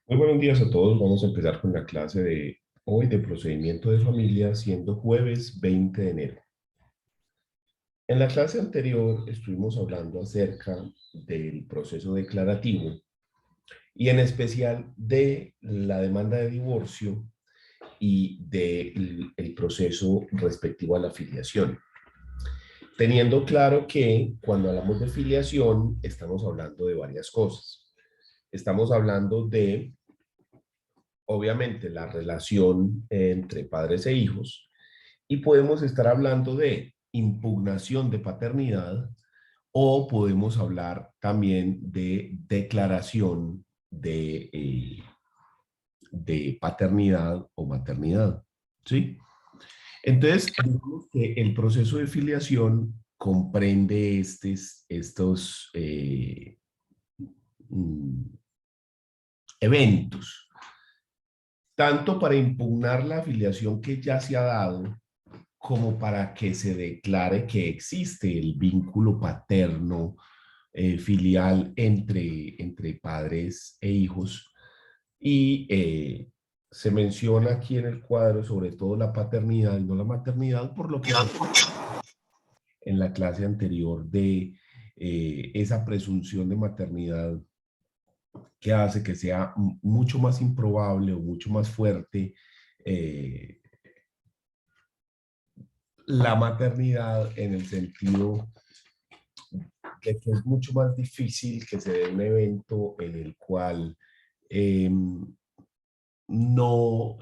Muy buenos días a todos. Vamos a empezar con la clase de hoy de procedimiento de familia, siendo jueves 20 de enero. En la clase anterior estuvimos hablando acerca del proceso declarativo y en especial de la demanda de divorcio y del proceso respectivo a la filiación. Teniendo claro que cuando hablamos de filiación estamos hablando de varias cosas. Estamos hablando de obviamente la relación entre padres e hijos y podemos estar hablando de impugnación de paternidad o podemos hablar también de declaración de paternidad o maternidad, ¿sí? Entonces, digamos que el proceso de filiación comprende estos mm, eventos, tanto para impugnar la afiliación que ya se ha dado, como para que se declare que existe el vínculo paterno filial entre padres e hijos. Y se menciona aquí en el cuadro sobre todo la paternidad y no la maternidad, por lo que se en la clase anterior de esa presunción de maternidad que hace que sea mucho más improbable o mucho más fuerte eh, la maternidad en el sentido de que es mucho más difícil que se dé un evento en el cual eh, no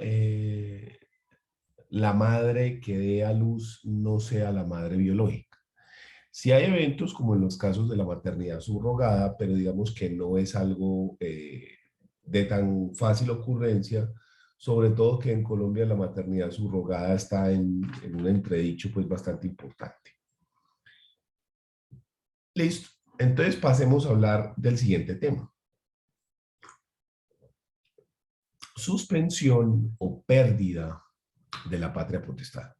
la madre que dé a luz no sea la madre biológica. Sí hay eventos como en los casos de la maternidad subrogada, pero digamos que no es algo de tan fácil ocurrencia, sobre todo que en Colombia la maternidad subrogada está en un entredicho pues bastante importante. Listo. Entonces pasemos a hablar del siguiente tema. Suspensión o pérdida de la patria potestad.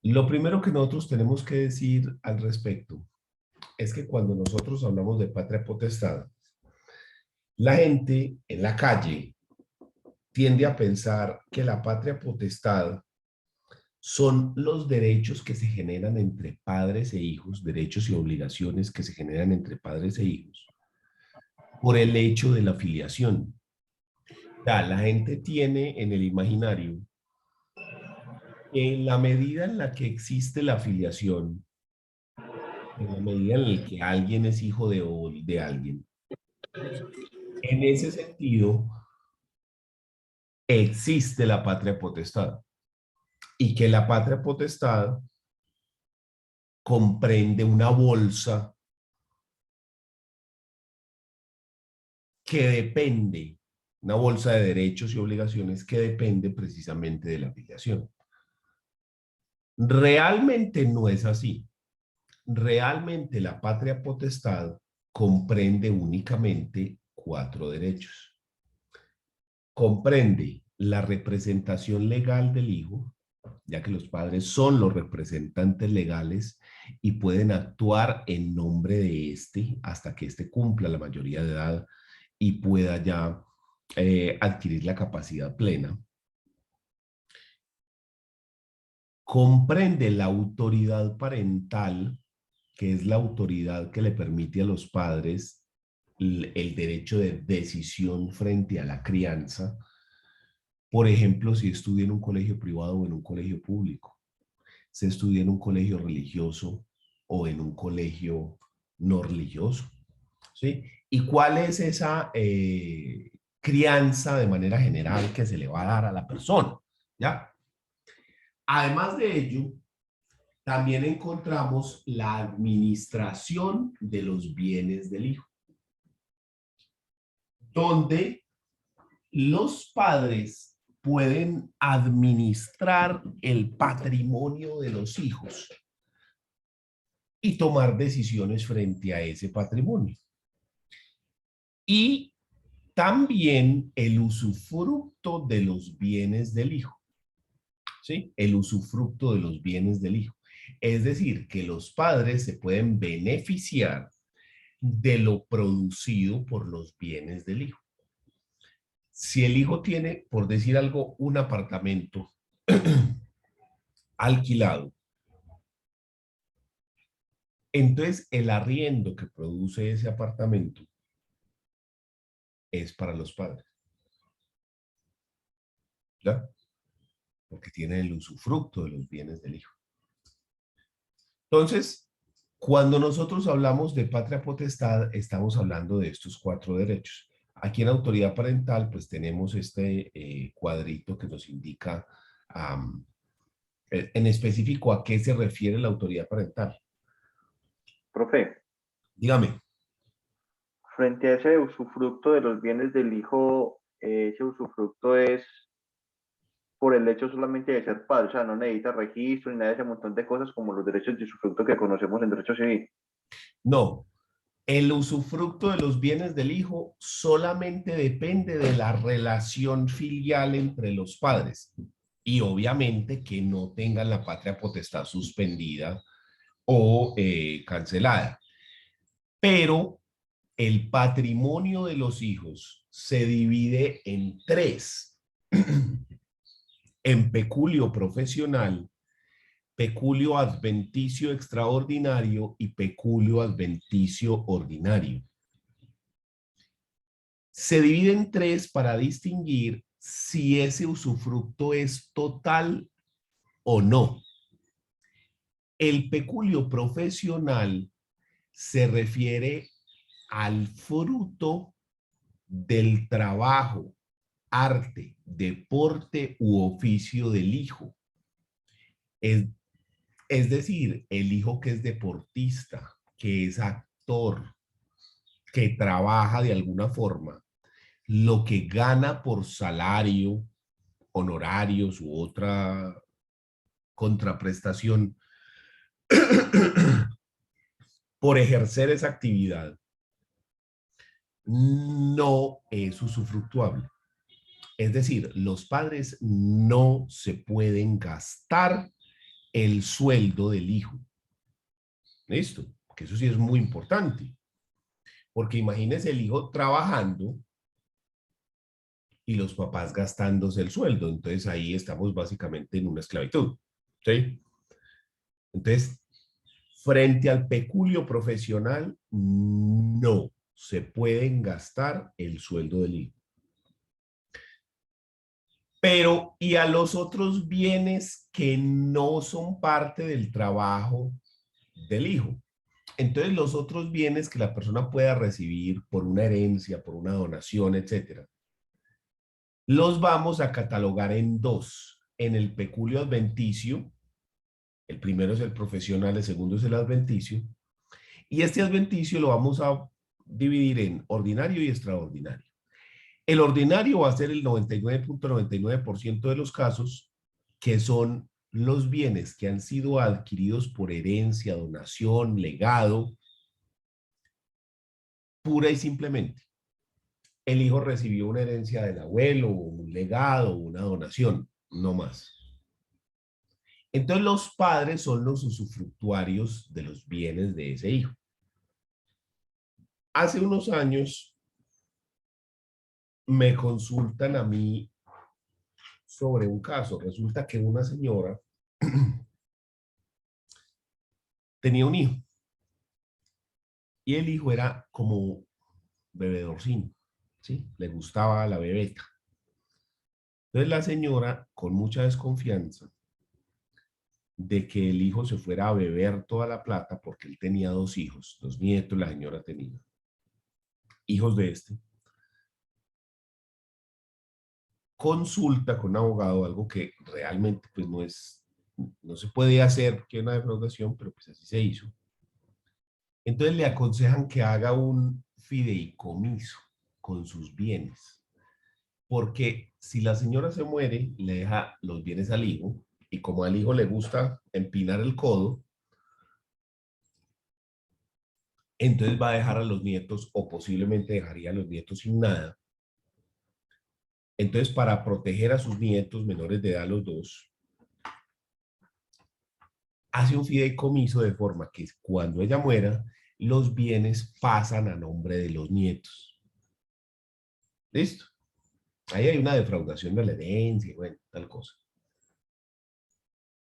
Lo primero que nosotros tenemos que decir al respecto es que cuando nosotros hablamos de patria potestad, la gente en la calle tiende a pensar que la patria potestad son los derechos que se generan entre padres e hijos, derechos y obligaciones que se generan entre padres e hijos, por el hecho de la filiación. Ya, la gente tiene en el imaginario que en la medida en la que existe la filiación, en la medida en la que alguien es hijo de alguien, en ese sentido existe la patria potestad y que la patria potestad comprende una bolsa que depende, una bolsa de derechos y obligaciones que depende precisamente de la afiliación. Realmente no es así. Realmente la patria potestad comprende únicamente cuatro derechos. Comprende la representación legal del hijo, ya que los padres son los representantes legales y pueden actuar en nombre de éste hasta que éste cumpla la mayoría de edad y pueda ya adquirir la capacidad plena. Comprende la autoridad parental, que es la autoridad que le permite a los padres el derecho de decisión frente a la crianza. Por ejemplo, si estudia en un colegio privado o en un colegio público, se estudia en un colegio religioso o en un colegio no religioso, ¿sí? ¿Y cuál es esa crianza de manera general que se le va a dar a la persona? ¿Ya? Además de ello, también encontramos la administración de los bienes del hijo, donde los padres pueden administrar el patrimonio de los hijos y tomar decisiones frente a ese patrimonio. Y también el usufructo de los bienes del hijo, ¿sí? El usufructo de los bienes del hijo. Es decir, que los padres se pueden beneficiar de lo producido por los bienes del hijo. Si el hijo tiene, por decir algo, un apartamento alquilado, entonces el arriendo que produce ese apartamento es para los padres, ¿ya? Porque tiene el usufructo de los bienes del hijo. Entonces, cuando nosotros hablamos de patria potestad, estamos hablando de estos 4 derechos. Aquí en autoridad parental, pues tenemos este cuadrito que nos indica en específico a qué se refiere la autoridad parental. Profe, Dígame. frente a ese usufructo de los bienes del hijo, ese usufructo es por el hecho solamente de ser padre, o sea, no necesita registro ni nada de ese montón de cosas como los derechos de usufructo que conocemos en derecho civil. No, el usufructo de los bienes del hijo solamente depende de la relación filial entre los padres y obviamente que no tengan la patria potestad suspendida o cancelada. Pero el patrimonio de los hijos se divide en 3, en peculio profesional, peculio adventicio extraordinario y peculio adventicio ordinario. Se divide en 3 para distinguir si ese usufructo es total o no. El peculio profesional se refiere al fruto del trabajo, arte, deporte u oficio del hijo. Es decir, el hijo que es deportista, que es actor, que trabaja de alguna forma, lo que gana por salario, honorarios u otra contraprestación por ejercer esa actividad, no es usufructuable. Es decir, los padres no se pueden gastar el sueldo del hijo. ¿Listo? Que eso sí es muy importante. Porque imagínense el hijo trabajando y los papás gastándose el sueldo. Entonces ahí estamos básicamente en una esclavitud. ¿Sí? Entonces, frente al peculio profesional, no se pueden gastar el sueldo del hijo. Pero, ¿y a los otros bienes que no son parte del trabajo del hijo? Entonces, los otros bienes que la persona pueda recibir por una herencia, por una donación, etcétera, los vamos a catalogar en 2. En el peculio adventicio, el primero es el profesional, el segundo es el adventicio, y este adventicio lo vamos a dividir en ordinario y extraordinario. El ordinario va a ser el 99.99% de los casos, que son los bienes que han sido adquiridos por herencia, donación, legado, pura y simplemente. El hijo recibió una herencia del abuelo, un legado, una donación, no más. Entonces los padres son los usufructuarios de los bienes de ese hijo. Hace unos años me consultan a mí sobre un caso. Resulta que una señora tenía un hijo y el hijo era como bebedorcín, ¿sí? Le gustaba la bebeta. Entonces la señora, con mucha desconfianza de que el hijo se fuera a beber toda la plata, porque él tenía 2 hijos, 2 nietos la señora tenía, hijos de este, consulta con un abogado, algo que realmente pues no se puede hacer porque hay una defraudación, pero pues así se hizo. Entonces le aconsejan que haga un fideicomiso con sus bienes, porque si la señora se muere, le deja los bienes al hijo, y como al hijo le gusta empinar el codo, entonces va a dejar a los nietos, o posiblemente dejaría a los nietos sin nada. Entonces, para proteger a sus nietos menores de edad, los 2, hace un fideicomiso de forma que cuando ella muera, los bienes pasan a nombre de los nietos. ¿Listo? Ahí hay una defraudación de la herencia, bueno, tal cosa.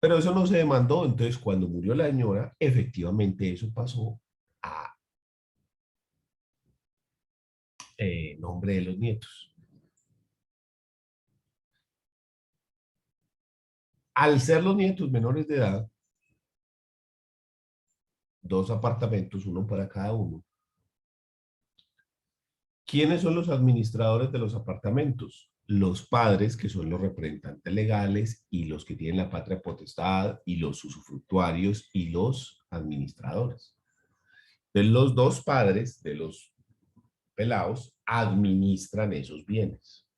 Pero eso no se demandó, entonces cuando murió la señora, efectivamente eso pasó a nombre de los nietos. Al ser los nietos menores de edad, 2 apartamentos, uno para cada uno. ¿Quiénes son los administradores de los apartamentos? Los padres, que son los representantes legales y los que tienen la patria potestad y los usufructuarios y los administradores. Entonces, los dos padres de los pelados administran esos bienes.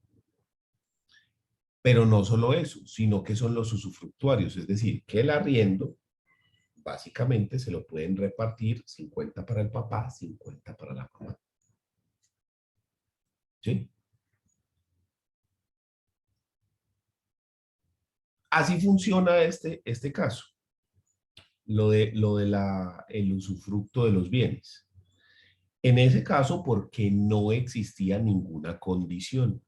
Pero no solo eso, sino que son los usufructuarios, es decir, que el arriendo básicamente se lo pueden repartir 50 para el papá, 50 para la mamá. ¿Sí? Así funciona este caso, el usufructo de los bienes. En ese caso, porque no existía ninguna condición.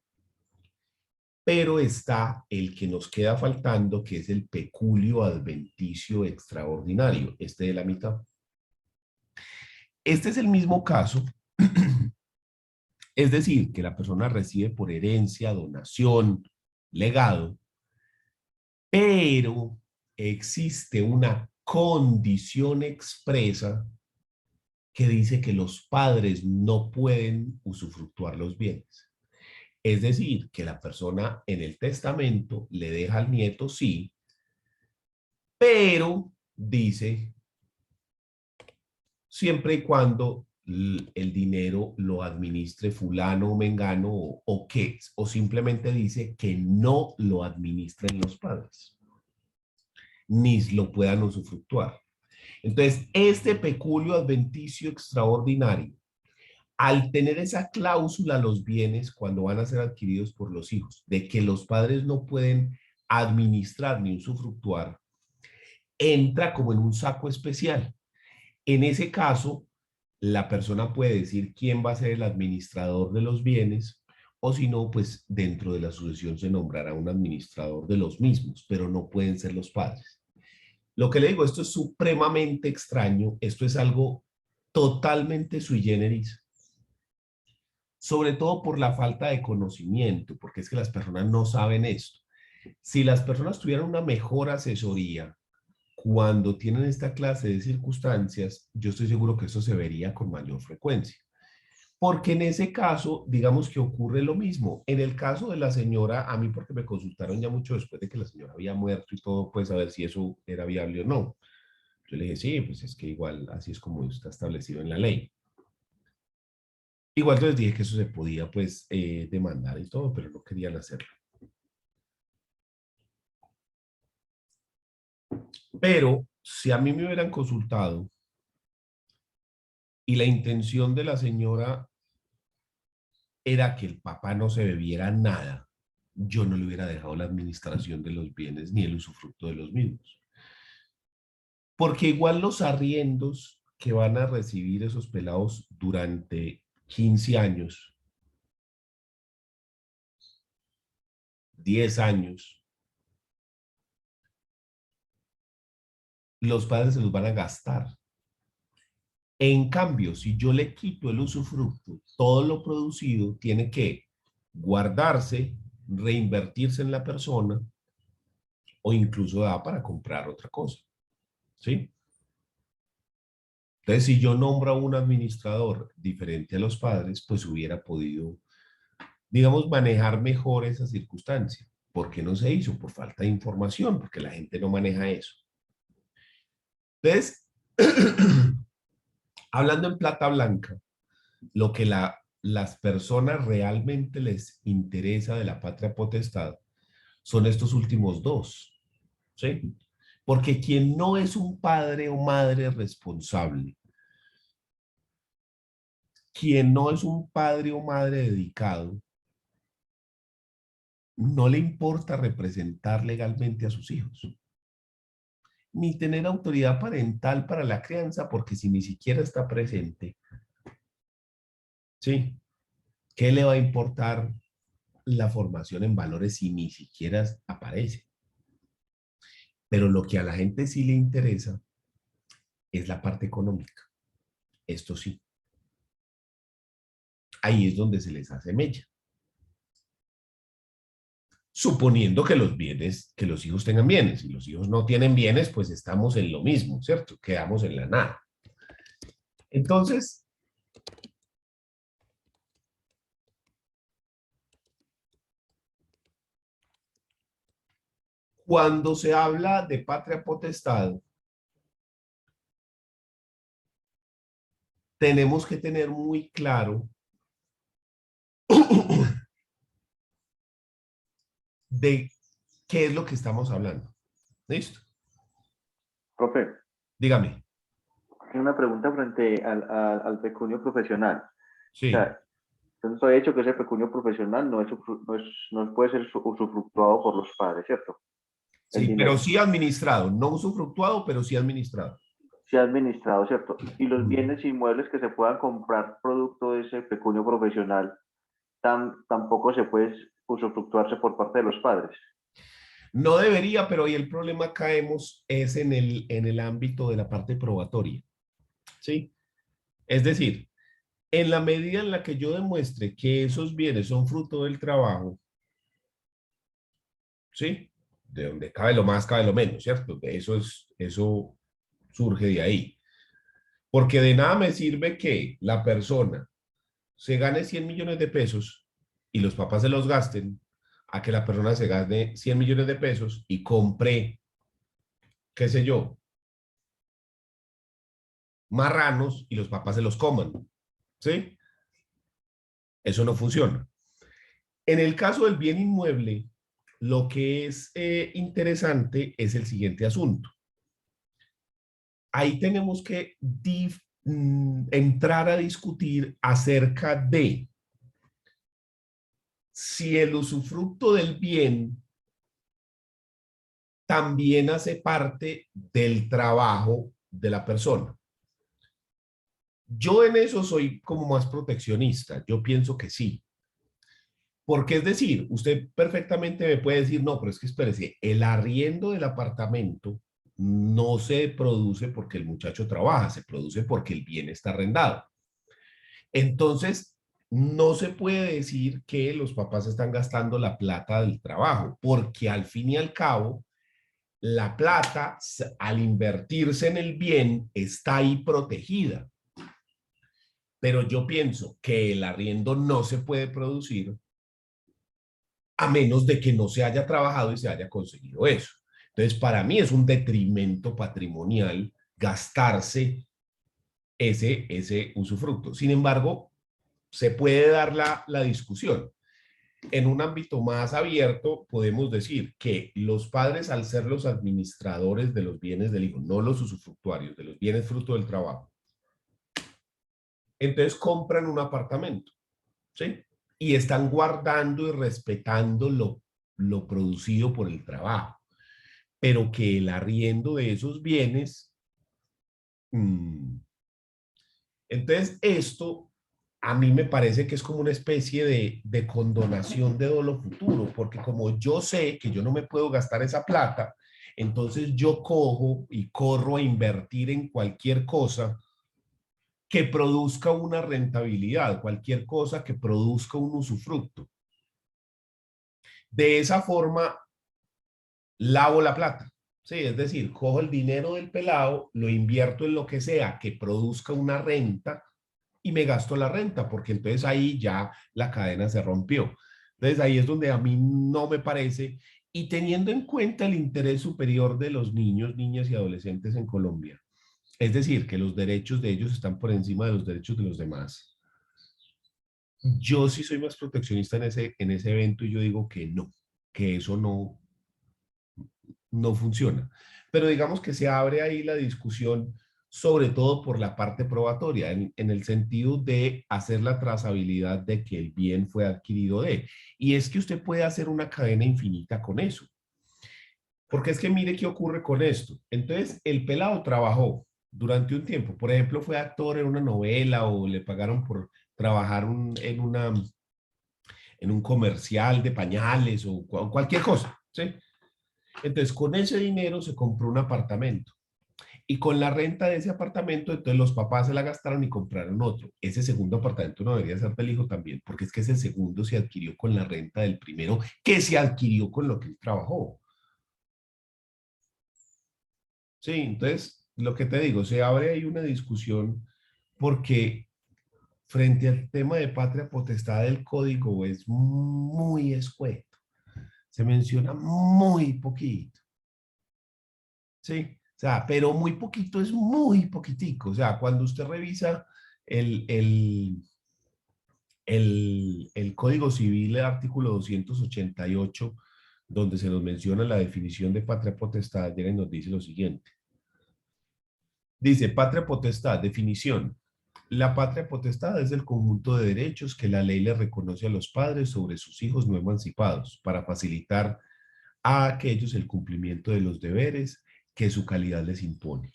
Pero está el que nos queda faltando, que es el peculio adventicio extraordinario, este de la mitad. Este es el mismo caso, es decir, que la persona recibe por herencia, donación, legado, pero existe una condición expresa que dice que los padres no pueden usufructuar los bienes. Es decir, que la persona en el testamento le deja al nieto, sí, pero dice, siempre y cuando el dinero lo administre fulano o mengano o simplemente dice que no lo administren los padres, ni lo puedan usufructuar. Entonces, este peculio adventicio extraordinario, al tener esa cláusula los bienes cuando van a ser adquiridos por los hijos, de que los padres no pueden administrar ni usufructuar, entra como en un saco especial. En ese caso, la persona puede decir quién va a ser el administrador de los bienes, o si no, pues dentro de la sucesión se nombrará un administrador de los mismos, pero no pueden ser los padres. Lo que le digo, esto es supremamente extraño, esto es algo totalmente sui generis, sobre todo por la falta de conocimiento, porque es que las personas no saben esto. Si las personas tuvieran una mejor asesoría, cuando tienen esta clase de circunstancias, yo estoy seguro que eso se vería con mayor frecuencia. Porque en ese caso, digamos que ocurre lo mismo. En el caso de la señora, a mí porque me consultaron ya mucho después de que la señora había muerto y todo, pues a ver si eso era viable o no. Yo le dije, sí, pues es que igual así es como está establecido en la ley. Igual les dije que eso se podía pues demandar y todo, pero no querían hacerlo. Pero si a mí me hubieran consultado y la intención de la señora era que el papá no se bebiera nada, yo no le hubiera dejado la administración de los bienes ni el usufructo de los mismos. Porque igual los arriendos que van a recibir esos pelados durante 15 años, 10 años, los padres se los van a gastar. En cambio, si yo le quito el usufructo, todo lo producido tiene que guardarse, reinvertirse en la persona o incluso da para comprar otra cosa. ¿Sí? Entonces, si yo nombro a un administrador diferente a los padres, pues hubiera podido, digamos, manejar mejor esa circunstancia. ¿Por qué no se hizo? Por falta de información, porque la gente no maneja eso. Entonces, hablando en plata blanca, lo que las personas realmente les interesa de la patria potestad son estos últimos dos, ¿sí? Porque quien no es un padre o madre responsable, quien no es un padre o madre dedicado, no le importa representar legalmente a sus hijos. ni tener autoridad parental para la crianza, porque si ni siquiera está presente, ¿sí? ¿Qué le va a importar la formación en valores si ni siquiera aparece? Pero lo que a la gente sí le interesa es la parte económica. Esto sí. Ahí es donde se les hace mella. Suponiendo que los bienes, que los hijos tengan bienes. Si los hijos no tienen bienes, pues estamos en lo mismo, ¿cierto? Quedamos en la nada. Entonces, cuando se habla de patria potestad, tenemos que tener muy claro de qué es lo que estamos hablando. ¿Listo? Profe, Dígame. una pregunta frente al pecunio profesional. O Sí. sea, entonces he hecho que ese pecunio profesional no puede ser usufructuado por los padres, ¿cierto? El Sí, pero dinero. sí administrado, no usufructuado, pero sí administrado. Sí administrado, ¿cierto? Y los Mm. bienes inmuebles que se puedan comprar producto de ese pecunio profesional tampoco se puede usufructuarse por parte de los padres. No debería, pero ahí el problema caemos es en el ámbito de la parte probatoria. ¿Sí? Es decir, en la medida en la que yo demuestre que esos bienes son fruto del trabajo, ¿sí? De donde cabe lo más, cabe lo menos, ¿cierto? Eso surge de ahí. Porque de nada me sirve que la persona se gane 100 millones de pesos y los papás se los gasten, a que la persona se gane 100 millones de pesos y compre, qué sé yo, marranos y los papás se los coman, ¿sí? Eso no funciona. En el caso del bien inmueble, lo que es interesante es el siguiente asunto. Ahí tenemos que entrar a discutir acerca de si el usufructo del bien también hace parte del trabajo de la persona. Yo en eso soy como más proteccionista. Yo pienso que sí. Porque es decir, usted perfectamente me puede decir, no, pero es que espérese, el arriendo del apartamento no se produce porque el muchacho trabaja, se produce porque el bien está arrendado. Entonces, no se puede decir que los papás están gastando la plata del trabajo, porque al fin y al cabo, la plata, al invertirse en el bien, está ahí protegida. Pero yo pienso que el arriendo no se puede producir a menos de que no se haya trabajado y se haya conseguido eso. Entonces, para mí es un detrimento patrimonial gastarse ese usufructo. Sin embargo, se puede dar la discusión. En un ámbito más abierto, podemos decir que los padres, al ser los administradores de los bienes del hijo, no los usufructuarios, de los bienes fruto del trabajo, entonces compran un apartamento, ¿sí? Y están guardando y respetando lo producido por el trabajo, pero que el arriendo de esos bienes, mmm, entonces esto a mí me parece que es como una especie de condonación de dolo futuro, porque como yo sé que yo no me puedo gastar esa plata, entonces yo cojo y corro a invertir en cualquier cosa que produzca una rentabilidad, cualquier cosa que produzca un usufructo. De esa forma, lavo la plata. Sí, es decir, cojo el dinero del pelado, lo invierto en lo que sea que produzca una renta y me gasto la renta, porque entonces ahí ya la cadena se rompió. Entonces ahí es donde a mí no me parece, y teniendo en cuenta el interés superior de los niños, niñas y adolescentes en Colombia, es decir, que los derechos de ellos están por encima de los derechos de los demás. Yo sí soy más proteccionista en ese evento y yo digo que eso no funciona. Pero digamos que se abre ahí la discusión, sobre todo por la parte probatoria, en el sentido de hacer la trazabilidad de que el bien fue adquirido de. Y es que usted puede hacer una cadena infinita con eso. Porque es que mire qué ocurre con esto. Entonces, el pelado trabajó durante un tiempo. Por ejemplo, fue actor en una novela o le pagaron por trabajar en un comercial de pañales o cualquier cosa, ¿sí? Entonces, con ese dinero se compró un apartamento. Y con la renta de ese apartamento, entonces los papás se la gastaron y compraron otro. Ese segundo apartamento no debería ser del hijo también, porque es que ese segundo se adquirió con la renta del primero, que se adquirió con lo que él trabajó. Sí, entonces, lo que te digo, se abre ahí una discusión porque frente al tema de patria potestad del código es muy escueto. Se menciona muy poquito. Sí, o sea, pero muy poquito es muy poquitico. O sea, cuando usted revisa el, el, el Código Civil, el artículo 288, donde se nos menciona la definición de patria potestad, llega y nos dice lo siguiente. Dice, patria potestad, definición. La patria potestad es el conjunto de derechos que la ley le reconoce a los padres sobre sus hijos no emancipados para facilitar a aquellos el cumplimiento de los deberes que su calidad les impone.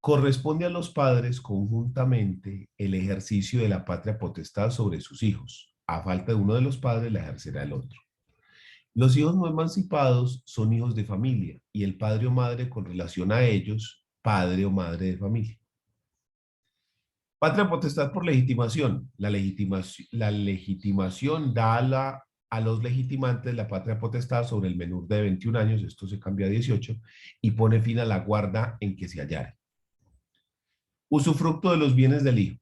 Corresponde a los padres conjuntamente el ejercicio de la patria potestad sobre sus hijos. A falta de uno de los padres, la ejercerá el otro. Los hijos no emancipados son hijos de familia y el padre o madre con relación a ellos, padre o madre de familia. Patria potestad por legitimación. La legitimación da a los legitimantes la patria potestad sobre el menor de 21 años, esto se cambia a 18, y pone fin a la guarda en que se hallare. Usufructo de los bienes del hijo.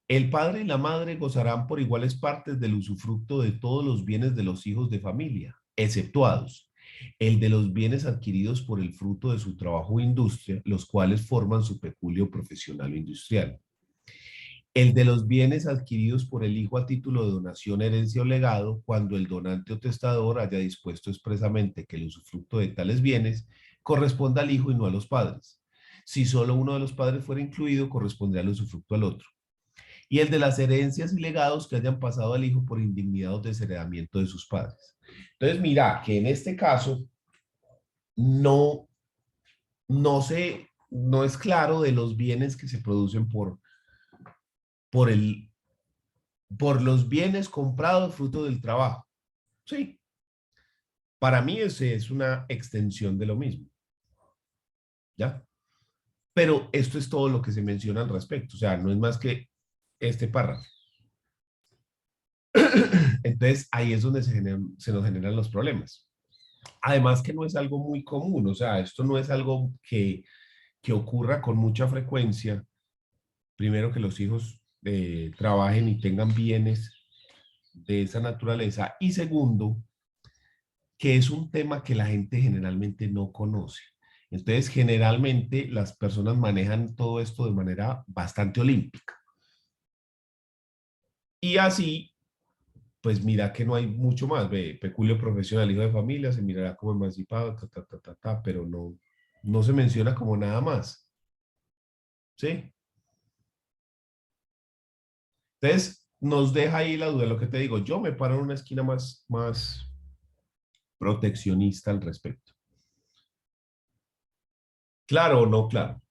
El padre y la madre gozarán por iguales partes del usufructo de todos los bienes de los hijos de familia, exceptuados el de los bienes adquiridos por el fruto de su trabajo o industria, los cuales forman su peculio profesional o industrial. El de los bienes adquiridos por el hijo a título de donación, herencia o legado, cuando el donante o testador haya dispuesto expresamente que el usufructo de tales bienes corresponda al hijo y no a los padres. Si solo uno de los padres fuera incluido, corresponderá el usufructo al otro. Y el de las herencias y legados que hayan pasado al hijo por indignidad o desheredamiento de sus padres. Entonces, mira que en este caso no, no es claro de los bienes que se producen por el por los bienes comprados fruto del trabajo. Sí, para mí ese es una extensión de lo mismo, ¿ya? Pero esto es todo lo que se menciona al respecto, o sea, no es más que este párrafo. Entonces, ahí es donde se nos generan los problemas. Además que no es algo muy común, o sea, esto no es algo que ocurra con mucha frecuencia. Primero, que los hijos trabajen y tengan bienes de esa naturaleza. Y segundo, que es un tema que la gente generalmente no conoce. Entonces, generalmente las personas manejan todo esto de manera bastante olímpica. Y así, pues mira que no hay mucho más. Ve, peculio profesional, hijo de familia, se mirará como emancipado, pero no, no se menciona como nada más. ¿Sí? Entonces, nos deja ahí la duda, lo que te digo, yo me paro en una esquina más proteccionista al respecto. ¿Claro o no claro?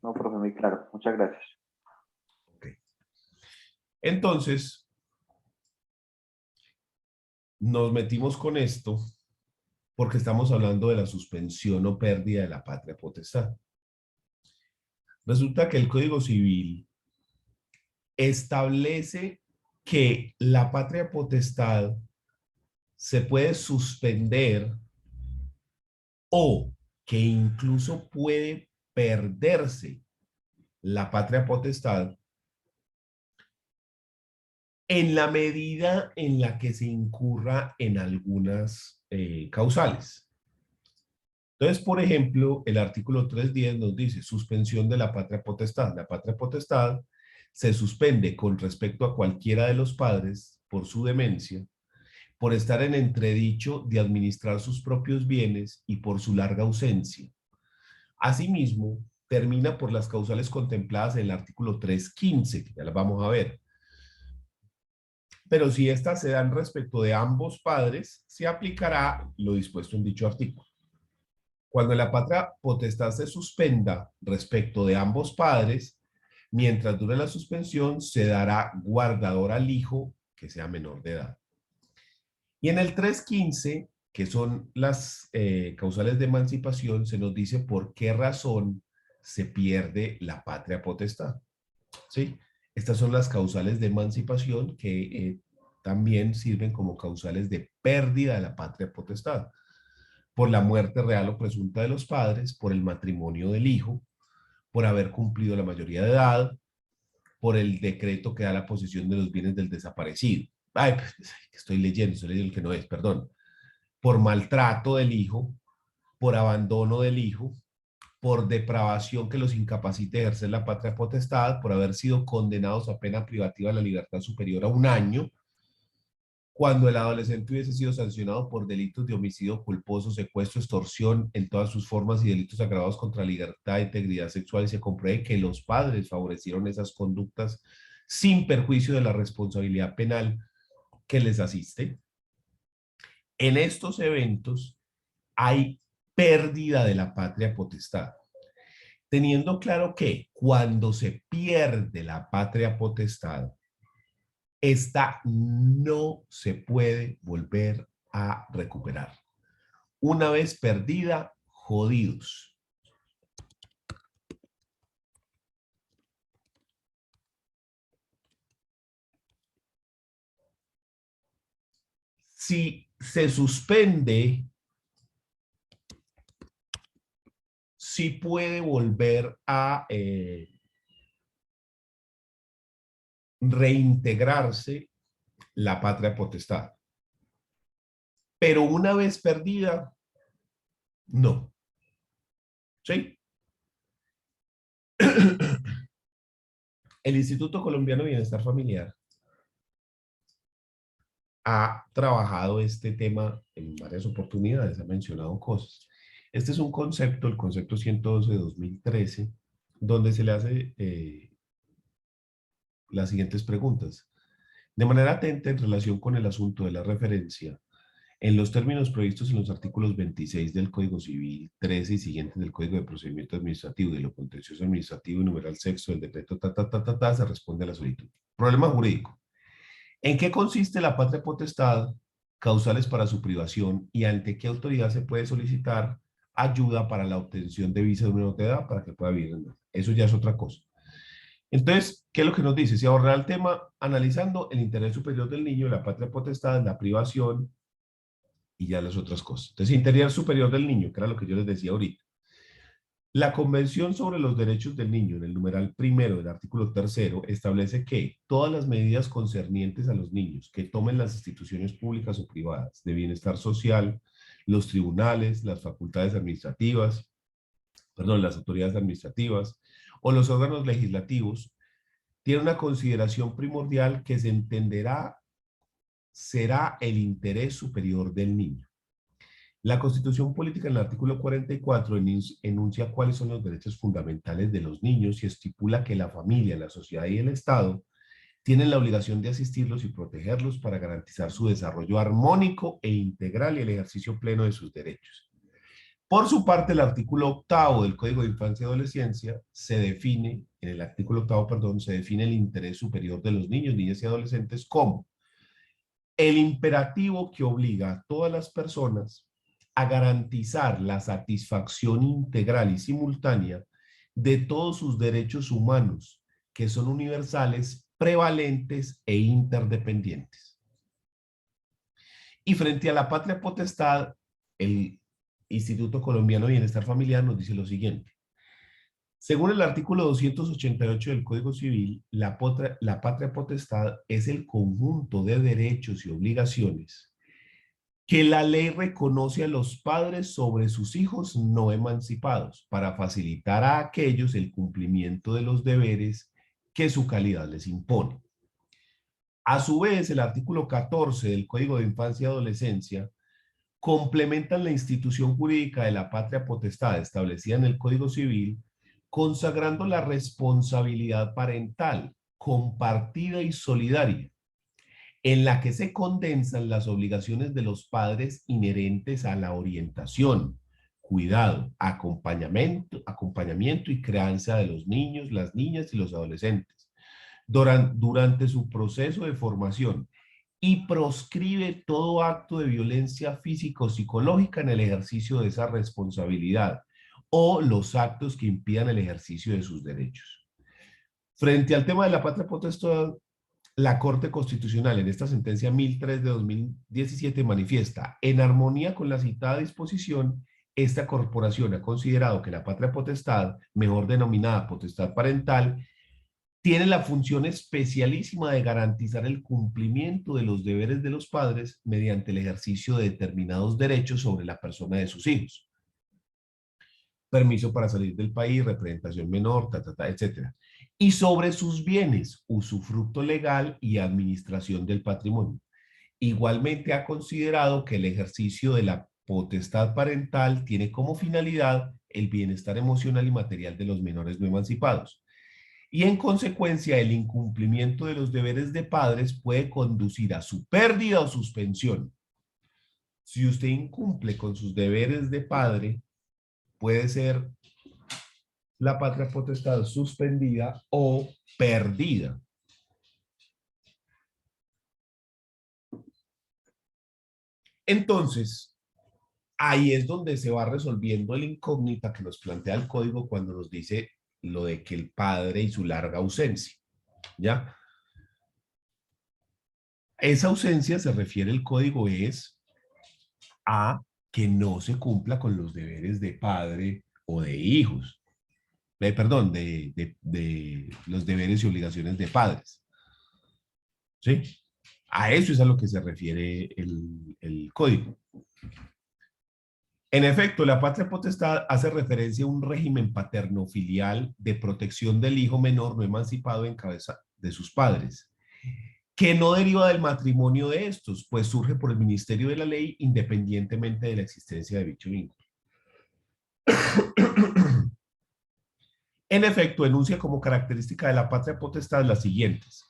No, profe, muy claro. Muchas gracias. Okay. Entonces, nos metimos con esto porque estamos hablando de la suspensión o pérdida de la patria potestad. Resulta que el Código Civil establece que la patria potestad se puede suspender o que incluso puede perderse la patria potestad en la medida en la que se incurra en algunas causales. Entonces, por ejemplo, el artículo 310 nos dice suspensión de la patria potestad. La patria potestad se suspende con respecto a cualquiera de los padres por su demencia, por estar en entredicho de administrar sus propios bienes y por su larga ausencia. Asimismo, termina por las causales contempladas en el artículo 315, que ya las vamos a ver. pero si éstas se dan respecto de ambos padres, se aplicará lo dispuesto en dicho artículo. Cuando la patria potestad se suspenda respecto de ambos padres, mientras dure la suspensión, se dará guardador al hijo que sea menor de edad. Y en el 315, que son las causales de emancipación, se nos dice por qué razón se pierde la patria potestad. ¿Sí? Estas son las causales de emancipación que también sirven como causales de pérdida de la patria potestad. Por la muerte real o presunta de los padres, por el matrimonio del hijo, por haber cumplido la mayoría de edad, por el decreto que da la posesión de los bienes del desaparecido. Ay, pues, estoy leyendo el que no es, perdón. Por maltrato del hijo, por abandono del hijo, por depravación que los incapacite de ejercer la patria potestad, por haber sido condenados a pena privativa de la libertad superior a 1 año, cuando el adolescente hubiese sido sancionado por delitos de homicidio culposo, secuestro, extorsión en todas sus formas y delitos agravados contra la libertad e integridad sexual y se compruebe que los padres favorecieron esas conductas sin perjuicio de la responsabilidad penal que les asiste. En estos eventos hay pérdida de la patria potestad, teniendo claro que cuando se pierde la patria potestad, esta no se puede volver a recuperar. Una vez perdida, jodidos. Si se suspende, sí puede volver a reintegrarse la patria potestad. Pero una vez perdida, no. ¿Sí? El Instituto Colombiano de Bienestar Familiar ha trabajado este tema en varias oportunidades, ha mencionado cosas. Este es un concepto, el concepto 112 de 2013, donde se le hace las siguientes preguntas. De manera atenta en relación con el asunto de la referencia, en los términos previstos en los artículos 26 del Código Civil, 13 y siguientes del Código de Procedimiento Administrativo y de lo contencioso administrativo y numeral sexto del decreto se responde a la solicitud. Problema jurídico. ¿En qué consiste la patria potestad, causales para su privación y ante qué autoridad se puede solicitar ayuda para la obtención de visa de menor de edad para que pueda vivir en México? Eso ya es otra cosa. Entonces, ¿qué es lo que nos dice? Se ahorrará el tema analizando el interés superior del niño, la patria potestad, la privación y ya las otras cosas. Entonces, interés superior del niño, que era lo que yo les decía ahorita. La Convención sobre los Derechos del Niño, en el numeral primero del artículo tercero, establece que todas las medidas concernientes a los niños que tomen las instituciones públicas o privadas de bienestar social, los tribunales, las facultades administrativas, las autoridades administrativas o los órganos legislativos, tienen una consideración primordial que se entenderá será el interés superior del niño. La Constitución Política en el artículo 44 enuncia cuáles son los derechos fundamentales de los niños y estipula que la familia, la sociedad y el Estado tienen la obligación de asistirlos y protegerlos para garantizar su desarrollo armónico e integral y el ejercicio pleno de sus derechos. Por su parte, el artículo 8 del Código de Infancia y Adolescencia se define, en el artículo 8, perdón, se define el interés superior de los niños, niñas y adolescentes como el imperativo que obliga a todas las personas a garantizar la satisfacción integral y simultánea de todos sus derechos humanos, que son universales, prevalentes e interdependientes. Y frente a la patria potestad, el Instituto Colombiano de Bienestar Familiar nos dice lo siguiente. Según el artículo 288 del Código Civil, la patria potestad es el conjunto de derechos y obligaciones que la ley reconoce a los padres sobre sus hijos no emancipados para facilitar a aquellos el cumplimiento de los deberes que su calidad les impone. A su vez, el artículo 14 del Código de Infancia y Adolescencia complementa la institución jurídica de la patria potestad establecida en el Código Civil, consagrando la responsabilidad parental compartida y solidaria en la que se condensan las obligaciones de los padres inherentes a la orientación, cuidado, acompañamiento y crianza de los niños, las niñas y los adolescentes durante su proceso de formación y proscribe todo acto de violencia física o psicológica en el ejercicio de esa responsabilidad o los actos que impidan el ejercicio de sus derechos. Frente al tema de la patria potestad, la Corte Constitucional en esta sentencia 1003 de 2017 manifiesta, en armonía con la citada disposición, esta corporación ha considerado que la patria potestad, mejor denominada potestad parental, tiene la función especialísima de garantizar el cumplimiento de los deberes de los padres mediante el ejercicio de determinados derechos sobre la persona de sus hijos. Permiso para salir del país, representación menor, etcétera. Y sobre sus bienes, usufructo legal y administración del patrimonio. Igualmente ha considerado que el ejercicio de la potestad parental tiene como finalidad el bienestar emocional y material de los menores no emancipados. Y en consecuencia, el incumplimiento de los deberes de padres puede conducir a su pérdida o suspensión. Si usted incumple con sus deberes de padre, puede ser la patria potestad suspendida o perdida. Entonces, ahí es donde se va resolviendo el incógnita que nos plantea el código cuando nos dice lo de que el padre y su larga ausencia, ¿ya? Esa ausencia se refiere el código es a que no se cumpla con los deberes de padre o de hijos. Perdón, de los deberes y obligaciones de padres. ¿Sí? A eso es a lo que se refiere el código. En efecto, la patria potestad hace referencia a un régimen paterno-filial de protección del hijo menor no emancipado en cabeza de sus padres, que no deriva del matrimonio de estos, pues surge por el ministerio de la ley independientemente de la existencia de dicho vínculo. En efecto, enuncia como característica de la patria potestad las siguientes.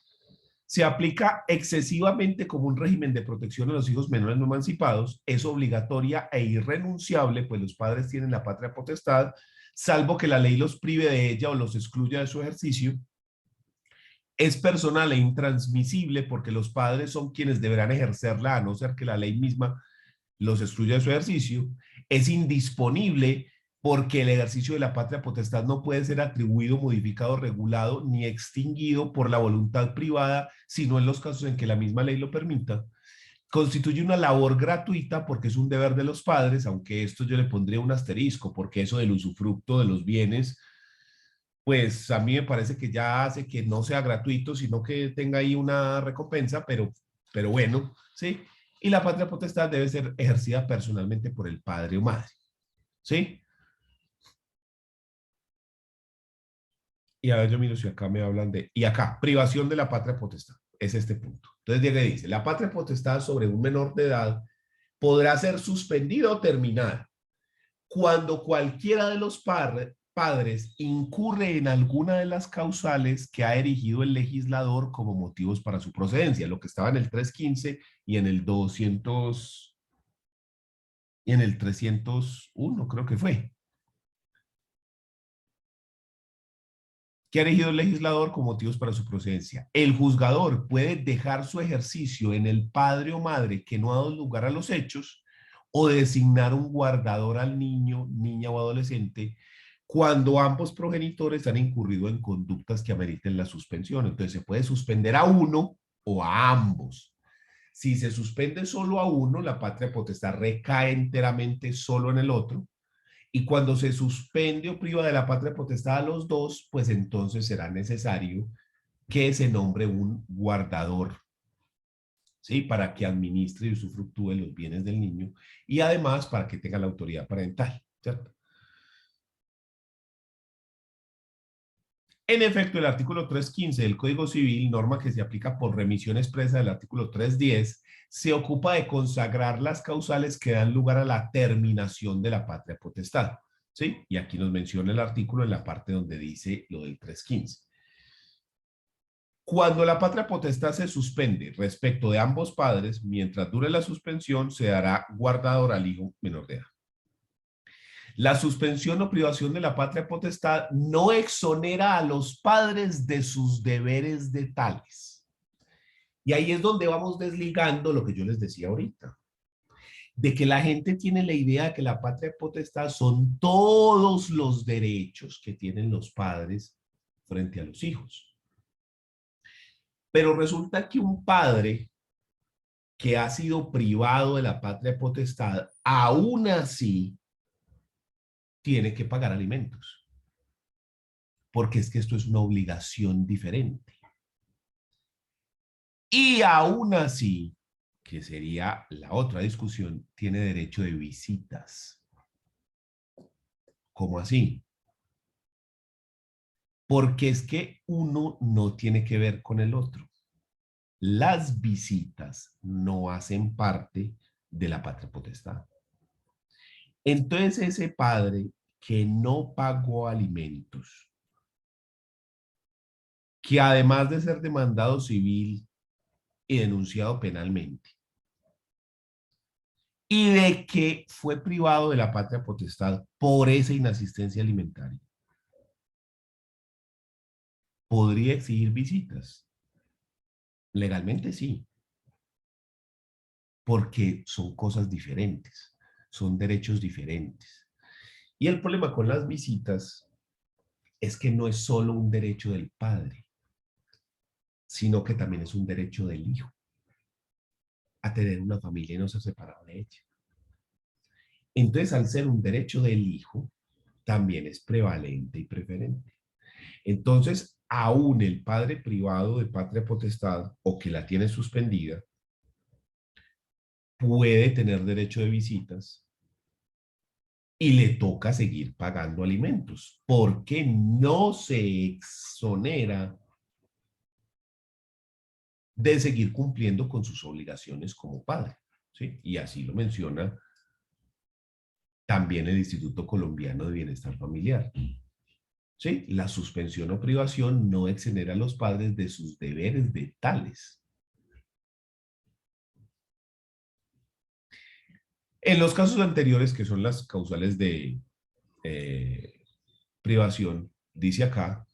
Se aplica excesivamente como un régimen de protección a los hijos menores no emancipados, es obligatoria e irrenunciable, pues los padres tienen la patria potestad, salvo que la ley los prive de ella o los excluya de su ejercicio. Es personal e intransmisible porque los padres son quienes deberán ejercerla, a no ser que la ley misma los excluya de su ejercicio. Es indisponible porque el ejercicio de la patria potestad no puede ser atribuido, modificado, regulado ni extinguido por la voluntad privada, sino en los casos en que la misma ley lo permita. Constituye una labor gratuita porque es un deber de los padres, aunque esto yo le pondría un asterisco, porque eso del usufructo de los bienes, pues a mí me parece que ya hace que no sea gratuito, sino que tenga ahí una recompensa, pero bueno, ¿sí? Y la patria potestad debe ser ejercida personalmente por el padre o madre, ¿sí? Y a ver, yo miro si acá me hablan de... Y acá, privación de la patria potestad. Es este punto. Entonces llega y dice, la patria potestad sobre un menor de edad podrá ser suspendida o terminada cuando cualquiera de los padres incurre en alguna de las causales que ha erigido el legislador como motivos para su procedencia, lo que estaba en el 315 y en el 200 y en el 301, creo que fue. Que ha elegido el legislador con motivos para su procedencia. El juzgador puede dejar su ejercicio en el padre o madre que no ha dado lugar a los hechos o designar un guardador al niño, niña o adolescente cuando ambos progenitores han incurrido en conductas que ameriten la suspensión. Entonces se puede suspender a uno o a ambos. Si se suspende solo a uno, la patria potestad recae enteramente solo en el otro. Y cuando se suspende o priva de la patria potestad a los dos, pues entonces será necesario que se nombre un guardador, ¿sí? Para que administre y usufructúe los bienes del niño y además para que tenga la autoridad parental, ¿cierto? En efecto, el artículo 315 del Código Civil, norma que se aplica por remisión expresa del artículo 310, se ocupa de consagrar las causales que dan lugar a la terminación de la patria potestad. ¿Sí? Y aquí nos menciona el artículo en la parte donde dice lo del 315. Cuando la patria potestad se suspende respecto de ambos padres, mientras dure la suspensión, se dará guardador al hijo menor de edad. La suspensión o privación de la patria potestad no exonera a los padres de sus deberes de tales. Y ahí es donde vamos desligando lo que yo les decía ahorita, de que la gente tiene la idea de que la patria potestad son todos los derechos que tienen los padres frente a los hijos. Pero resulta que un padre que ha sido privado de la patria potestad, aún así tiene que pagar alimentos, porque es que esto es una obligación diferente. Y aún así, que sería la otra discusión, tiene derecho de visitas. ¿Cómo así? Porque es que uno no tiene que ver con el otro. Las visitas no hacen parte de la patria potestad. Entonces ese padre que no pagó alimentos, que además de ser demandado civil y denunciado penalmente, y de que fue privado de la patria potestad por esa inasistencia alimentaria, ¿podría exigir visitas? Legalmente sí, porque son cosas diferentes, son derechos diferentes. Y el problema con las visitas es que no es solo un derecho del padre, sino que también es un derecho del hijo a tener una familia y no ser separado de ella. Entonces, al ser un derecho del hijo, también es prevalente y preferente. Entonces, aún el padre privado de patria potestad o que la tiene suspendida puede tener derecho de visitas y le toca seguir pagando alimentos porque no se exonera de seguir cumpliendo con sus obligaciones como padre, ¿sí? Y así lo menciona también el Instituto Colombiano de Bienestar Familiar. ¿Sí? La suspensión o privación no exonera a los padres de sus deberes de tales. En los casos anteriores, que son las causales de privación, dice acá,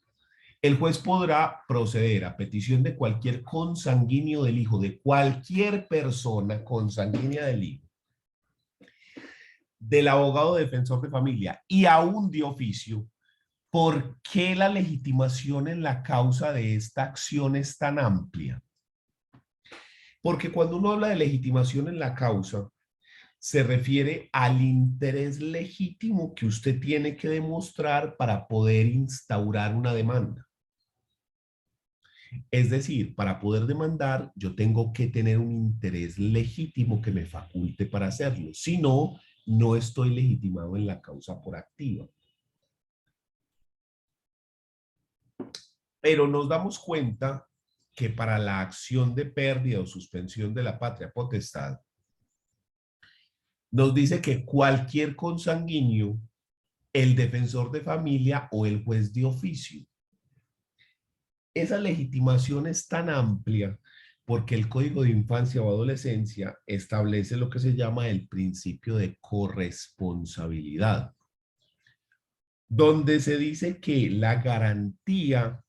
el juez podrá proceder a petición de cualquier consanguíneo del hijo, de cualquier persona consanguínea del hijo, del abogado defensor de familia y aún de oficio. ¿Por qué la legitimación en la causa de esta acción es tan amplia? Porque cuando uno habla de legitimación en la causa, se refiere al interés legítimo que usted tiene que demostrar para poder instaurar una demanda. Es decir, para poder demandar, yo tengo que tener un interés legítimo que me faculte para hacerlo. Si no, no estoy legitimado en la causa por activa. Pero nos damos cuenta que para la acción de pérdida o suspensión de la patria potestad, nos dice que cualquier consanguíneo, el defensor de familia o el juez de oficio. Esa legitimación es tan amplia porque el Código de Infancia o Adolescencia establece lo que se llama el principio de corresponsabilidad, donde se dice que la garantía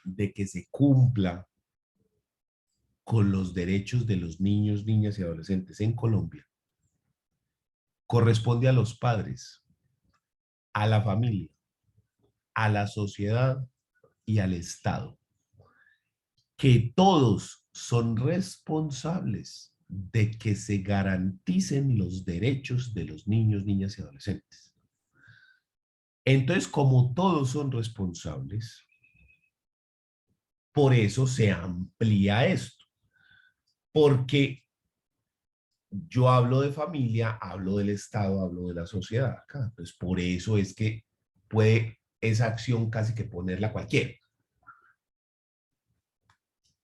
de que se cumpla con los derechos de los niños, niñas y adolescentes en Colombia corresponde a los padres, a la familia, a la sociedad y al Estado, que todos son responsables de que se garanticen los derechos de los niños, niñas y adolescentes. Entonces, como todos son responsables, por eso se amplía esto, porque yo hablo de familia, hablo del Estado, hablo de la sociedad acá. Entonces, por eso es que puede esa acción casi que ponerla cualquiera.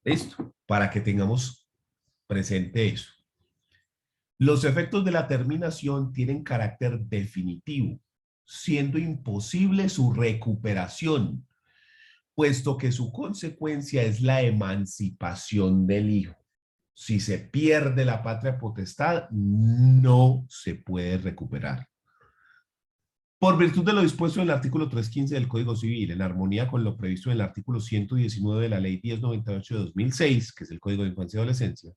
¿Listo? Para que tengamos presente eso. Los efectos de la terminación tienen carácter definitivo, siendo imposible su recuperación, puesto que su consecuencia es la emancipación del hijo. Si se pierde la patria potestad, no se puede recuperar. Por virtud de lo dispuesto en el artículo 315 del Código Civil, en armonía con lo previsto en el artículo 119 de la Ley 1098 de 2006, que es el Código de Infancia y Adolescencia,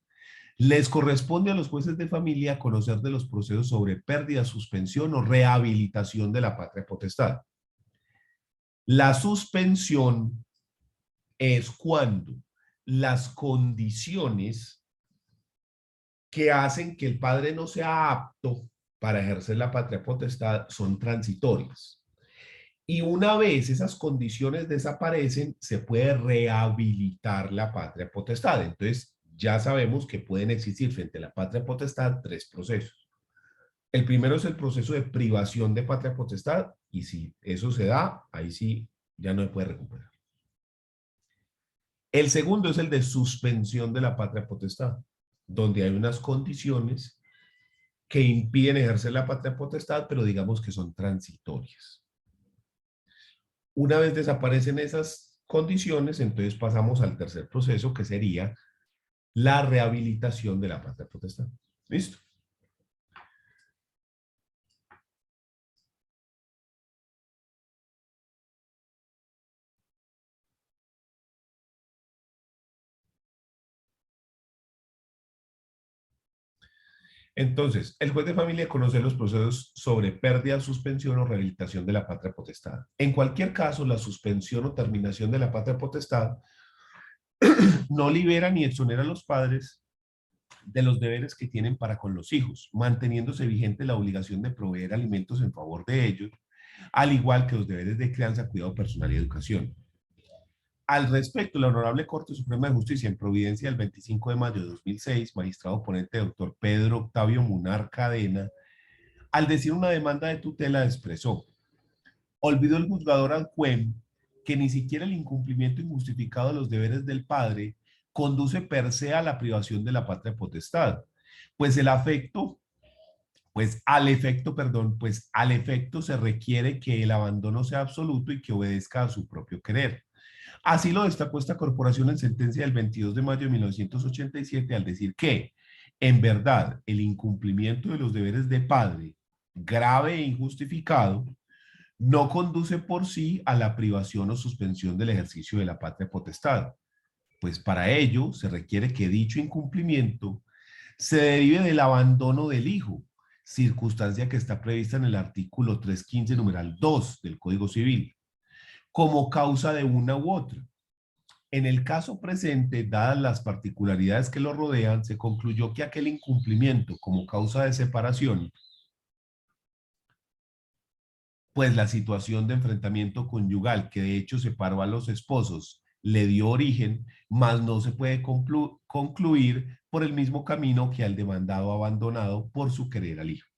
les corresponde a los jueces de familia conocer de los procesos sobre pérdida, suspensión o rehabilitación de la patria potestad. La suspensión es cuando las condiciones que hacen que el padre no sea apto para ejercer la patria potestad son transitorias. Y una vez esas condiciones desaparecen, se puede rehabilitar la patria potestad. Entonces, ya sabemos que pueden existir frente a la patria potestad tres procesos. El primero es el proceso de privación de patria potestad, y si eso se da, ahí sí ya no se puede recuperar. El segundo es el de suspensión de la patria potestad, donde hay unas condiciones que impiden ejercer la patria potestad, pero digamos que son transitorias. Una vez desaparecen esas condiciones, entonces pasamos al tercer proceso, que sería la rehabilitación de la patria potestad. ¿Listo? Entonces, el juez de familia conoce los procesos sobre pérdida, suspensión o rehabilitación de la patria potestad. En cualquier caso, la suspensión o terminación de la patria potestad no libera ni exonera a los padres de los deberes que tienen para con los hijos, manteniéndose vigente la obligación de proveer alimentos en favor de ellos, al igual que los deberes de crianza, cuidado personal y educación. Al respecto, la Honorable Corte Suprema de Justicia, en providencia del 25 de mayo de 2006, magistrado ponente doctor Pedro Octavio Munar Cadena, al decir una demanda de tutela, expresó: olvidó el juzgador Ancuem que ni siquiera el incumplimiento injustificado de los deberes del padre conduce per se a la privación de la patria potestad, pues el afecto, pues al efecto se requiere que el abandono sea absoluto y que obedezca a su propio querer. Así lo destacó esta corporación en sentencia del 22 de mayo de 1987 al decir que, en verdad, el incumplimiento de los deberes de padre, grave e injustificado, no conduce por sí a la privación o suspensión del ejercicio de la patria potestad, pues para ello se requiere que dicho incumplimiento se derive del abandono del hijo, circunstancia que está prevista en el artículo 315, numeral 2 del Código Civil, como causa de una u otra. En el caso presente, dadas las particularidades que lo rodean, se concluyó que aquel incumplimiento como causa de separación, pues la situación de enfrentamiento conyugal que de hecho separó a los esposos le dio origen, mas no se puede concluir por el mismo camino que al demandado abandonado por su querer al hijo.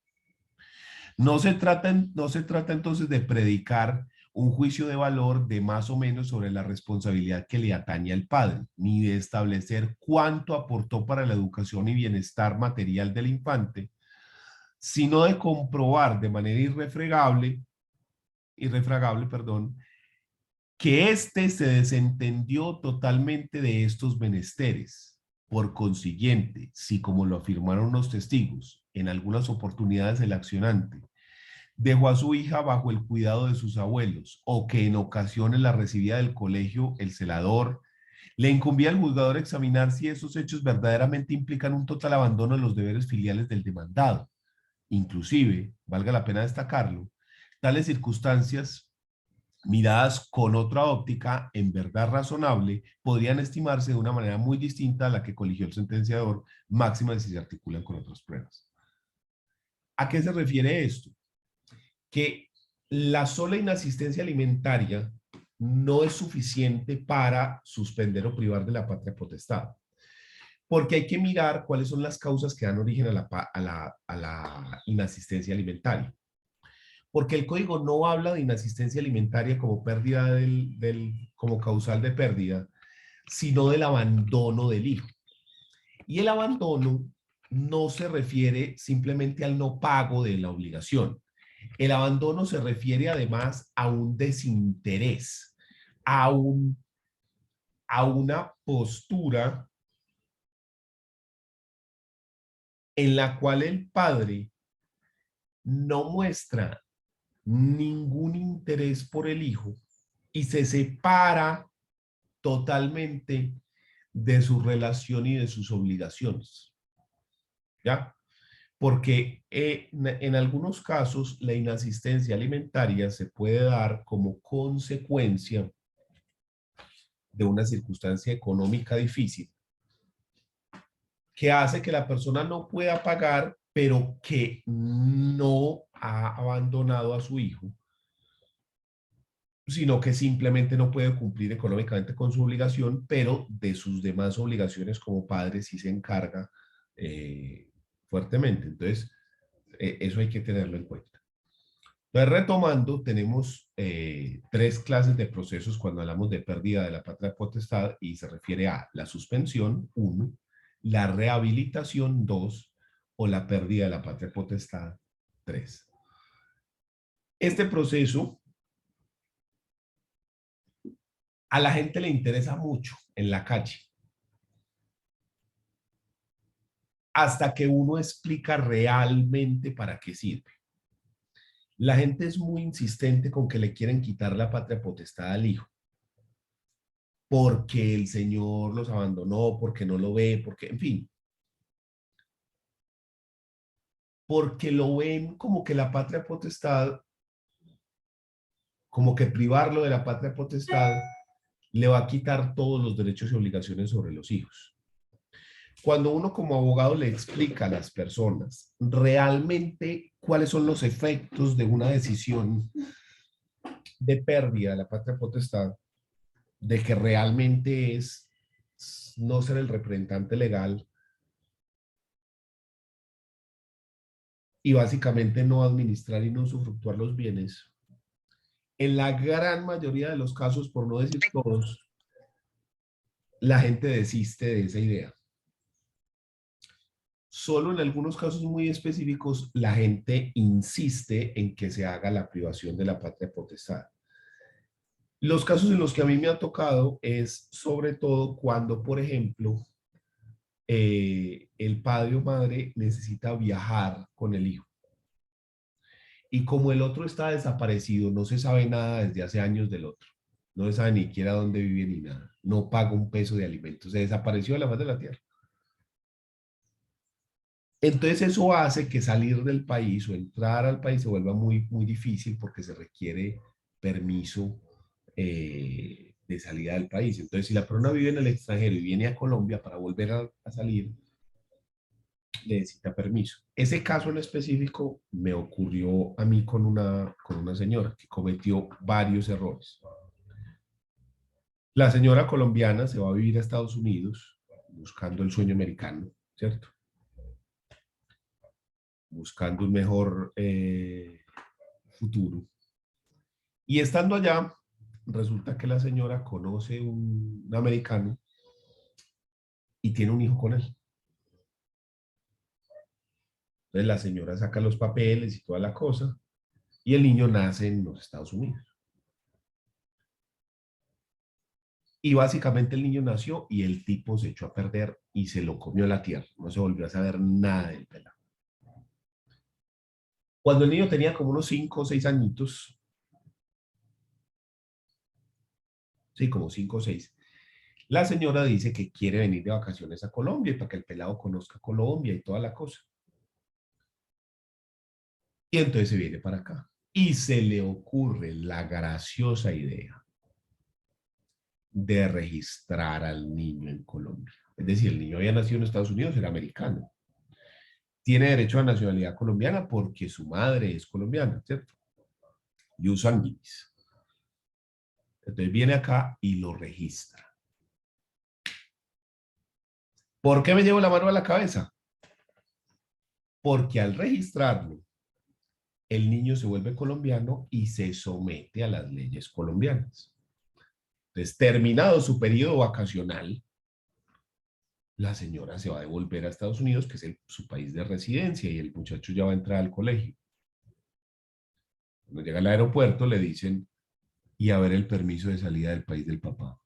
No se trata entonces de predicar un juicio de valor de más o menos sobre la responsabilidad que le atañe al padre, ni de establecer cuánto aportó para la educación y bienestar material del infante, sino de comprobar de manera irrefragable, que éste se desentendió totalmente de estos menesteres. Por consiguiente, si como lo afirmaron los testigos, en algunas oportunidades el accionante dejó a su hija bajo el cuidado de sus abuelos, o que en ocasiones la recibía del colegio el celador, le incumbía al juzgador examinar si esos hechos verdaderamente implican un total abandono de los deberes filiales del demandado. Inclusive, valga la pena destacarlo, tales circunstancias, miradas con otra óptica, en verdad razonable, podrían estimarse de una manera muy distinta a la que coligió el sentenciador, máxima si se articulan con otras pruebas. ¿A qué se refiere esto? Que la sola inasistencia alimentaria no es suficiente para suspender o privar de la patria potestad, porque hay que mirar cuáles son las causas que dan origen a la inasistencia alimentaria. Porque el código no habla de inasistencia alimentaria como pérdida como causal de pérdida, sino del abandono del hijo. Y el abandono no se refiere simplemente al no pago de la obligación. El abandono se refiere además a un desinterés, a, un, a una postura en la cual el padre no muestra ningún interés por el hijo y se separa totalmente de su relación y de sus obligaciones. ¿Ya? Porque en algunos casos la inasistencia alimentaria se puede dar como consecuencia de una circunstancia económica difícil que hace que la persona no pueda pagar, pero que no ha abandonado a su hijo, sino que simplemente no puede cumplir económicamente con su obligación, pero de sus demás obligaciones como padre sí se encarga fuertemente. Entonces, eso hay que tenerlo en cuenta. Entonces, retomando, tenemos tres clases de procesos cuando hablamos de pérdida de la patria potestad y se refiere a la suspensión, 1, la rehabilitación, 2, o la pérdida de la patria potestad, 3. Este proceso a la gente le interesa mucho en la calle, hasta que uno explica realmente para qué sirve. La gente es muy insistente con que le quieren quitar la patria potestad al hijo, porque el Señor los abandonó, porque no lo ve, porque, en fin, porque lo ven como que la patria potestad, como que privarlo de la patria potestad le va a quitar todos los derechos y obligaciones sobre los hijos. Cuando uno como abogado le explica a las personas realmente cuáles son los efectos de una decisión de pérdida de la patria potestad, de que realmente es no ser el representante legal y básicamente no administrar y no usufructuar los bienes, en la gran mayoría de los casos, por no decir todos, la gente desiste de esa idea. Solo en algunos casos muy específicos la gente insiste en que se haga la privación de la patria potestad. Los casos en los que a mí me ha tocado es sobre todo cuando, por ejemplo, el padre o madre necesita viajar con el hijo. Y como el otro está desaparecido, no se sabe nada desde hace años del otro. No se sabe ni siquiera dónde vive ni nada. No paga un peso de alimentos. Se desapareció de la faz de la tierra. Entonces eso hace que salir del país o entrar al país se vuelva muy difícil porque se requiere permiso de salida del país. Entonces si la persona vive en el extranjero y viene a Colombia para volver a salir, necesita permiso. Ese caso en específico me ocurrió a mí con una señora que cometió varios errores. La señora colombiana se va a vivir a Estados Unidos buscando el sueño americano, ¿cierto? Buscando un mejor futuro. Y estando allá, resulta que la señora conoce un americano y tiene un hijo con él. Entonces la señora saca los papeles y toda la cosa, y el niño nace en los Estados Unidos. Y básicamente el niño nació y el tipo se echó a perder y se lo comió la tierra. No se volvió a saber nada del pelado. Cuando el niño tenía como unos 5 o 6 añitos, sí, como 5 o 6, la señora dice que quiere venir de vacaciones a Colombia y para que el pelado conozca Colombia y toda la cosa. Y entonces se viene para acá. Y se le ocurre la graciosa idea de registrar al niño en Colombia. Es decir, el niño había nacido en Estados Unidos, era americano. Tiene derecho a nacionalidad colombiana porque su madre es colombiana, ¿cierto? Ius sanguinis. Entonces viene acá y lo registra. ¿Por qué me llevo la mano a la cabeza? Porque al registrarlo, el niño se vuelve colombiano y se somete a las leyes colombianas. Entonces, terminado su periodo vacacional, la señora se va a devolver a Estados Unidos, que es su país de residencia, y el muchacho ya va a entrar al colegio. Cuando llega al aeropuerto le dicen, y a ver el permiso de salida del país del papá.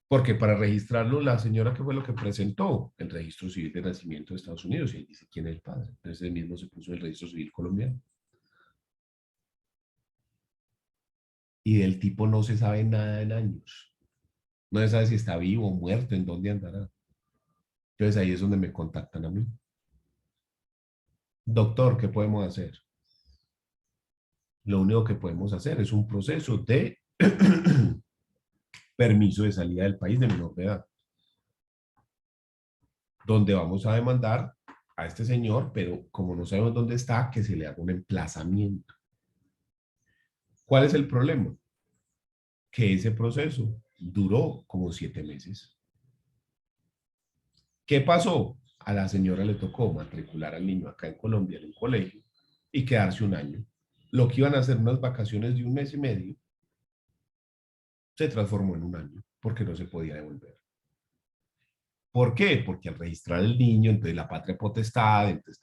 Porque para registrarlo, la señora, ¿qué fue lo que presentó? El registro civil de nacimiento de Estados Unidos, y ahí dice quién es el padre. Entonces él mismo se puso el registro civil colombiano. Y del tipo no se sabe nada en años. No se sabe si está vivo o muerto, en dónde andará. Entonces ahí es donde me contactan a mí. Doctor, ¿qué podemos hacer? Lo único que podemos hacer es un proceso de permiso de salida del país de menor de edad, donde vamos a demandar a este señor, pero como no sabemos dónde está, que se le haga un emplazamiento. ¿Cuál es el problema? Que ese proceso duró como 7 meses. ¿Qué pasó? A la señora le tocó matricular al niño acá en Colombia en un colegio y quedarse un año. Lo que iban a ser unas vacaciones de un mes y medio se transformó en un año porque no se podía devolver. ¿Por qué? Porque al registrar el niño, entonces la patria potestad, entonces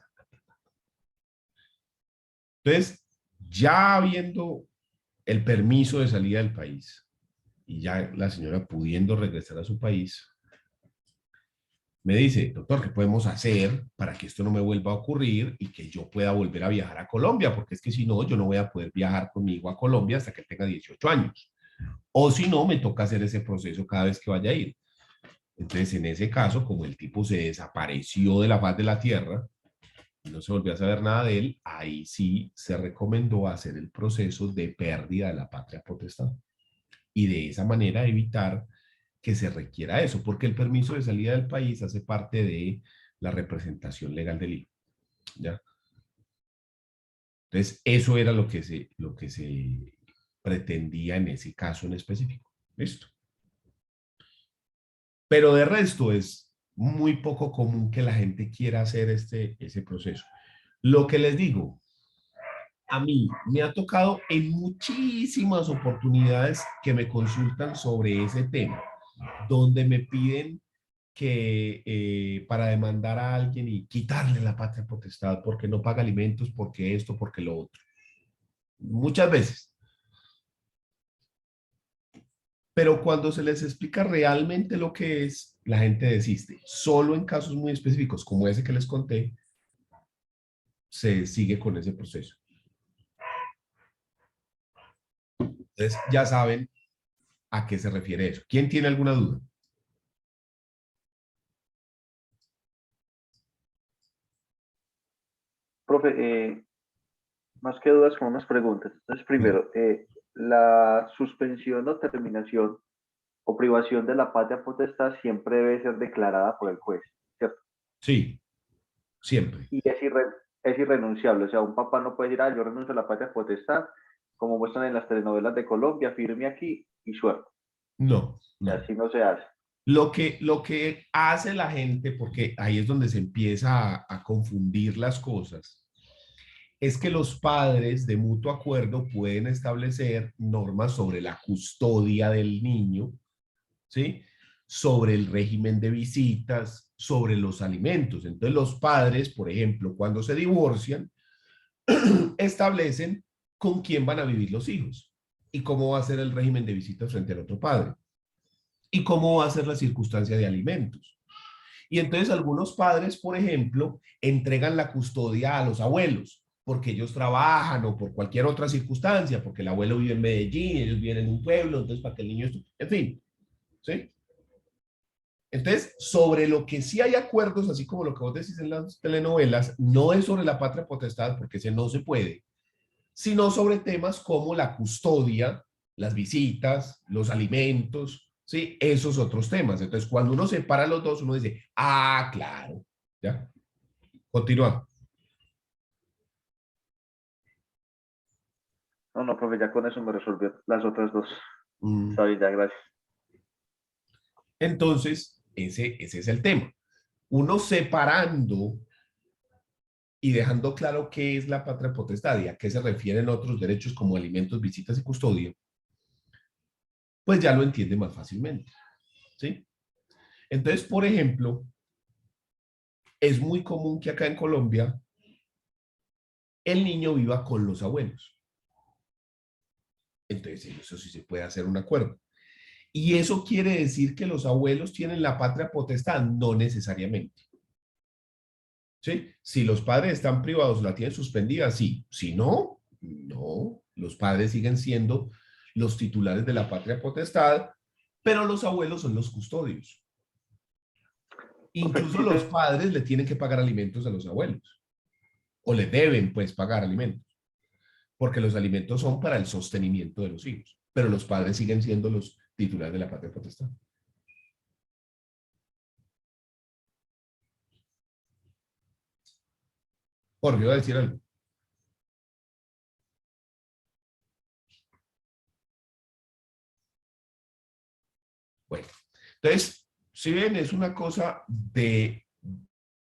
ya habiendo el permiso de salida del país y ya la señora pudiendo regresar a su país, me dice, doctor, ¿qué podemos hacer para que esto no me vuelva a ocurrir y que yo pueda volver a viajar a Colombia? Porque es que si no, yo no voy a poder viajar conmigo a Colombia hasta que tenga 18 años. O si no, me toca hacer ese proceso cada vez que vaya a ir. Entonces, en ese caso, como el tipo se desapareció de la faz de la tierra y no se volvió a saber nada de él, ahí sí se recomendó hacer el proceso de pérdida de la patria potestad. Y de esa manera evitar que se requiera eso, porque el permiso de salida del país hace parte de la representación legal del hijo. ¿Ya? Entonces, eso era lo que se pretendía en ese caso en específico. ¿Listo? Pero de resto es muy poco común que la gente quiera hacer ese proceso. Lo que les digo, a mí me ha tocado en muchísimas oportunidades que me consultan sobre ese tema, donde me piden que para demandar a alguien y quitarle la patria potestad porque no paga alimentos, porque esto, porque lo otro. Muchas veces. Pero cuando se les explica realmente lo que es, la gente desiste. Solo en casos muy específicos, como ese que les conté, se sigue con ese proceso. Entonces, ya saben a qué se refiere eso. ¿Quién tiene alguna duda? Profe, más que dudas, con unas preguntas. Entonces, Sí, primero, la suspensión o terminación o privación de la patria potestad siempre debe ser declarada por el juez, ¿cierto? sí, siempre. Y es irrenunciable, o sea, un papá no puede decir, ah, yo renuncio a la patria potestad, como muestran en las telenovelas de Colombia, firme aquí y suerte. No, Y no. así no se hace. Lo que hace la gente, porque ahí es donde se empieza a confundir las cosas, es que los padres de mutuo acuerdo pueden establecer normas sobre la custodia del niño, ¿sí? Sobre el régimen de visitas, sobre los alimentos. Entonces los padres, por ejemplo, cuando se divorcian, establecen con quién van a vivir los hijos y cómo va a ser el régimen de visitas frente al otro padre y cómo va a ser la circunstancia de alimentos. Y entonces algunos padres, por ejemplo, entregan la custodia a los abuelos porque ellos trabajan o por cualquier otra circunstancia, porque el abuelo vive en Medellín, ellos viven en un pueblo, entonces para que el niño estudie, en fin, ¿sí? Entonces, sobre lo que sí hay acuerdos, así como lo que vos decís en las telenovelas, no es sobre la patria potestad, porque ese no se puede, sino sobre temas como la custodia, las visitas, los alimentos, ¿sí? Esos otros temas. Entonces, cuando uno separa los dos, uno dice, ah, claro, ¿ya? Continúa. No, no, profe, ya con eso me resolvió las otras dos. Mm. Está bien, ya, gracias. Entonces, ese es el tema. Uno separando y dejando claro qué es la patria potestad y a qué se refieren otros derechos como alimentos, visitas y custodia, pues ya lo entiende más fácilmente, ¿sí? Entonces, por ejemplo, es muy común que acá en Colombia el niño viva con los abuelos. Entonces, eso sí se puede hacer un acuerdo. ¿Y eso quiere decir que los abuelos tienen la patria potestad? No necesariamente. ¿Sí? Si los padres están privados, la tienen suspendida, sí. Si no, no. Los padres siguen siendo los titulares de la patria potestad, pero los abuelos son los custodios. Profe, Incluso los padres le tienen que pagar alimentos a los abuelos, o le deben, pues, pagar alimentos, porque los alimentos son para el sostenimiento de los hijos, pero los padres siguen siendo los titulares de la patria potestad. Jorge, iba a decir algo. Bueno, entonces, si ven, es una cosa de